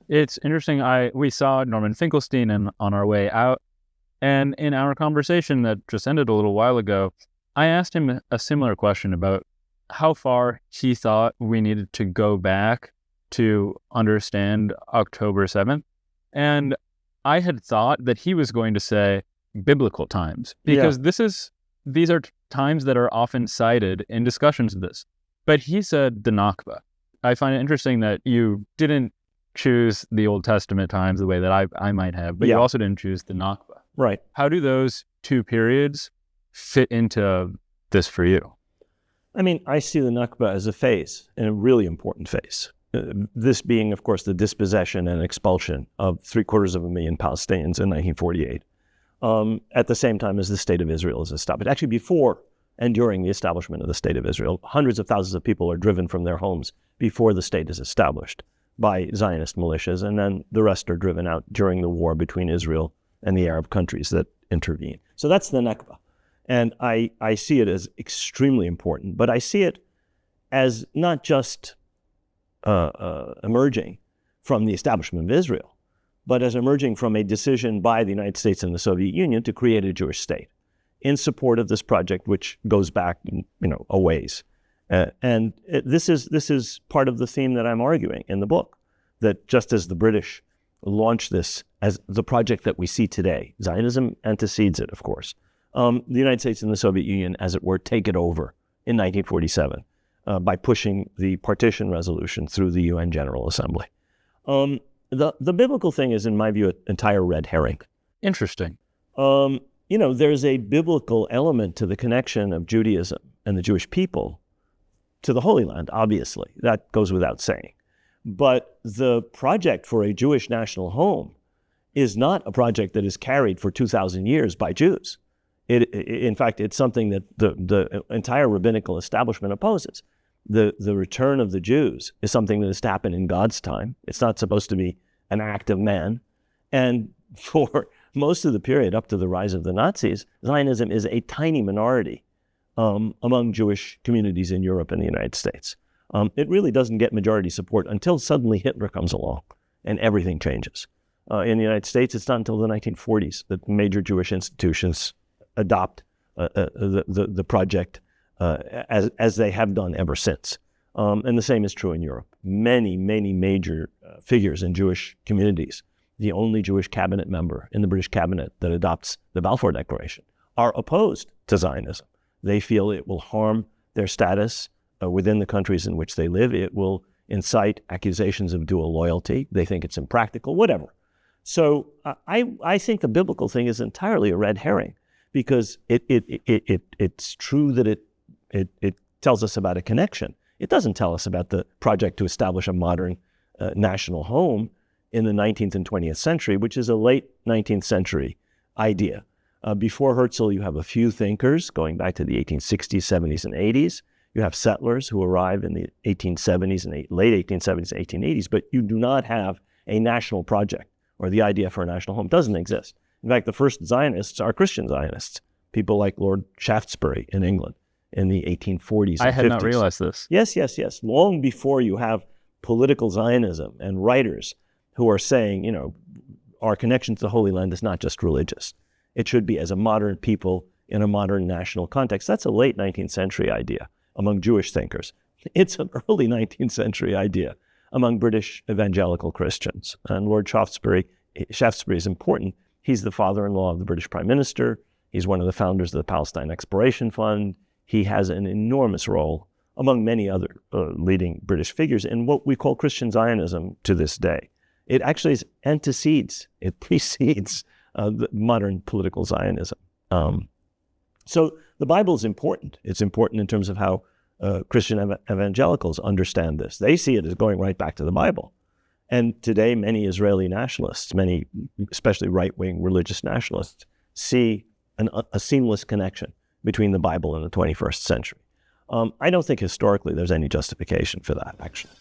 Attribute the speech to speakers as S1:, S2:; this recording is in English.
S1: It's interesting. We saw Norman Finkelstein on our way out, and in our conversation that just ended a little while ago, I asked him a similar question about how far he thought we needed to go back to understand October 7th. And I had thought that he was going to say biblical times, because these are times that are often cited in discussions of this. But he said the Nakba. I find it interesting that you didn't choose the Old Testament times the way that I might have, but you also didn't choose the Nakba.
S2: Right.
S1: How do those two periods fit into this for you?
S2: I mean, I see the Nakba as a phase, and a really important phase. This being, of course, the dispossession and expulsion of 750,000 Palestinians in 1948, at the same time as the State of Israel is established. Actually, before and during the establishment of the State of Israel, hundreds of thousands of people are driven from their homes before the state is established by Zionist militias, and then the rest are driven out during the war between Israel and the Arab countries that intervene. So that's the Nakba. And I see it as extremely important, but I see it as not just emerging from the establishment of Israel, but as emerging from a decision by the United States and the Soviet Union to create a Jewish state in support of this project, which goes back, a ways. This is part of the theme that I'm arguing in the book, that just as the British launched this as the project that we see today, Zionism antecedes it, of course. The United States and the Soviet Union, as it were, take it over in 1947 by pushing the partition resolution through the UN General Assembly. The biblical thing is, in my view, an entire red herring.
S1: Interesting.
S2: There's a biblical element to the connection of Judaism and the Jewish people to the Holy Land, obviously. That goes without saying. But the project for a Jewish national home is not a project that is carried for 2,000 years by Jews. In fact, it's something that the entire rabbinical establishment opposes. The return of the Jews is something that is to happen in God's time. It's not supposed to be an act of man. And for most of the period up to the rise of the Nazis, Zionism is a tiny minority among Jewish communities in Europe and the United States. It really doesn't get majority support until suddenly Hitler comes along and everything changes. In the United States, it's not until the 1940s that major Jewish institutions adopt the project as they have done ever since. And the same is true in Europe. Many major figures in Jewish communities, the only Jewish cabinet member in the British cabinet that adopts the Balfour Declaration, are opposed to Zionism. They feel it will harm their status within the countries in which they live. It will incite accusations of dual loyalty. They think it's impractical, whatever. So I think the biblical thing is entirely a red herring, because it's true that it tells us about a connection. It doesn't tell us about the project to establish a modern national home in the 19th and 20th century, which is a late 19th century idea. Before Herzl, you have a few thinkers going back to the 1860s, 70s, and 80s. You have settlers who arrive in the 1870s and late 1870s and 1880s, but you do not have a national project, or the idea for a national home doesn't exist. In fact, the first Zionists are Christian Zionists, people like Lord Shaftesbury in England in the 1840s and 50s.
S1: I had not realized this.
S2: Yes. Long before you have political Zionism and writers who are saying, our connection to the Holy Land is not just religious. It should be as a modern people in a modern national context. That's a late 19th century idea among Jewish thinkers. It's an early 19th century idea among British evangelical Christians. And Lord Shaftesbury is important. He's the father-in-law of the British Prime Minister. He's one of the founders of the Palestine Exploration Fund. He has an enormous role among many other leading British figures in what we call Christian Zionism to this day. It actually precedes the modern political Zionism. So the Bible is important. It's important in terms of how Christian evangelicals understand this. They see it as going right back to the Bible. And today, many Israeli nationalists, many especially right-wing religious nationalists, see a seamless connection between the Bible and the 21st century. I don't think historically there's any justification for that, actually.